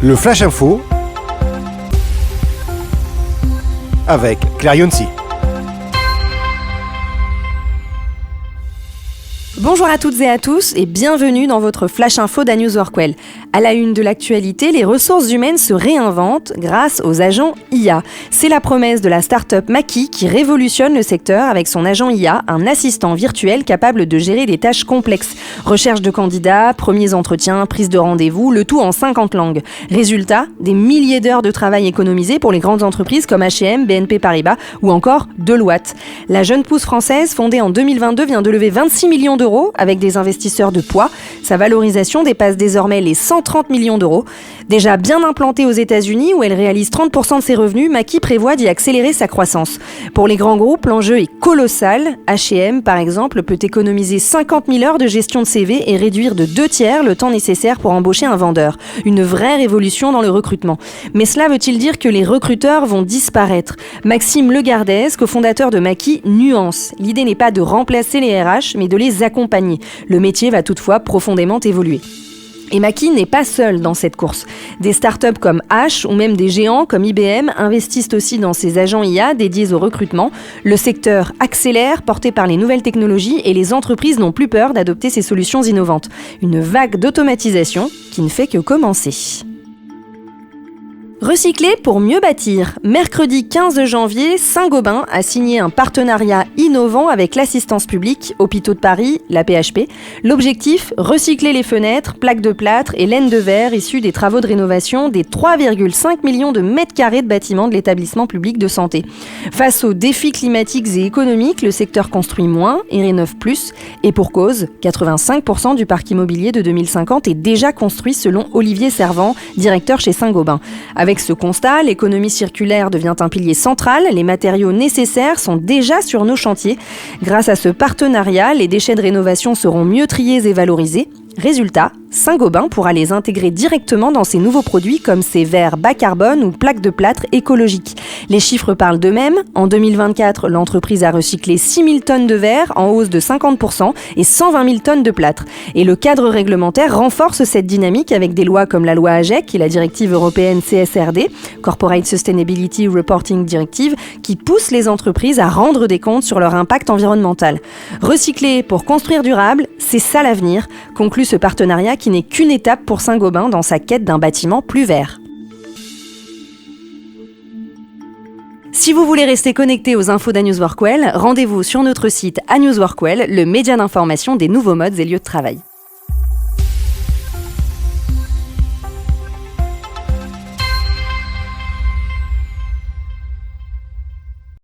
Le Flash Info avec Claire Yonsi. Bonjour à toutes et à tous et bienvenue dans votre Flash Info d'A-News Workwell. À la une de l'actualité, les ressources humaines se réinventent grâce aux agents IA. C'est la promesse de la start-up Maki qui révolutionne le secteur avec son agent IA, un assistant virtuel capable de gérer des tâches complexes. Recherche de candidats, premiers entretiens, prise de rendez-vous, le tout en 50 langues. Résultat, des milliers d'heures de travail économisées pour les grandes entreprises comme H&M, BNP Paribas ou encore Deloitte. La jeune pousse française, fondée en 2022, vient de lever 26 millions d'euros avec des investisseurs de poids. Sa valorisation dépasse désormais les 130 millions d'euros. Déjà bien implantée aux États-Unis où elle réalise 30% de ses revenus, Maki prévoit d'y accélérer sa croissance. Pour les grands groupes, l'enjeu est colossal. H&M, par exemple, peut économiser 50 000 heures de gestion de CV et réduire de 2/3 le temps nécessaire pour embaucher un vendeur. Une vraie révolution dans le recrutement. Mais cela veut-il dire que les recruteurs vont disparaître ? Maxime Legardez, cofondateur de Maki, nuance. L'idée n'est pas de remplacer les RH, mais de les accompagner. Le métier va toutefois profondément évoluer. Et Maki n'est pas seul dans cette course. Des startups comme H ou même des géants comme IBM investissent aussi dans ces agents IA dédiés au recrutement. Le secteur accélère, porté par les nouvelles technologies, et les entreprises n'ont plus peur d'adopter ces solutions innovantes. Une vague d'automatisation qui ne fait que commencer. Recycler pour mieux bâtir. Mercredi 15 janvier, Saint-Gobain a signé un partenariat innovant avec l'assistance publique, Hôpitaux de Paris, la PHP. L'objectif, recycler les fenêtres, plaques de plâtre et laines de verre issues des travaux de rénovation des 3,5 millions de mètres carrés de bâtiments de l'établissement public de santé. Face aux défis climatiques et économiques, le secteur construit moins et rénove plus. Et pour cause, 85% du parc immobilier de 2050 est déjà construit selon Olivier Servant, directeur chez Saint-Gobain. Avec ce constat, l'économie circulaire devient un pilier central. Les matériaux nécessaires sont déjà sur nos chantiers. Grâce à ce partenariat, les déchets de rénovation seront mieux triés et valorisés. Résultat, Saint-Gobain pourra les intégrer directement dans ses nouveaux produits comme ses verres bas carbone ou plaques de plâtre écologiques. Les chiffres parlent d'eux-mêmes. En 2024, l'entreprise a recyclé 6 000 tonnes de verre, en hausse de 50%, et 120 000 tonnes de plâtre. Et le cadre réglementaire renforce cette dynamique avec des lois comme la loi AGEC et la directive européenne CSRD, Corporate Sustainability Reporting Directive, qui poussent les entreprises à rendre des comptes sur leur impact environnemental. Recycler pour construire durable, c'est ça l'avenir, conclut ce partenariat qui n'est qu'une étape pour Saint-Gobain dans sa quête d'un bâtiment plus vert. Si vous voulez rester connecté aux infos d'A-News Workwell, rendez-vous sur notre site A-News Workwell, le média d'information des nouveaux modes et lieux de travail.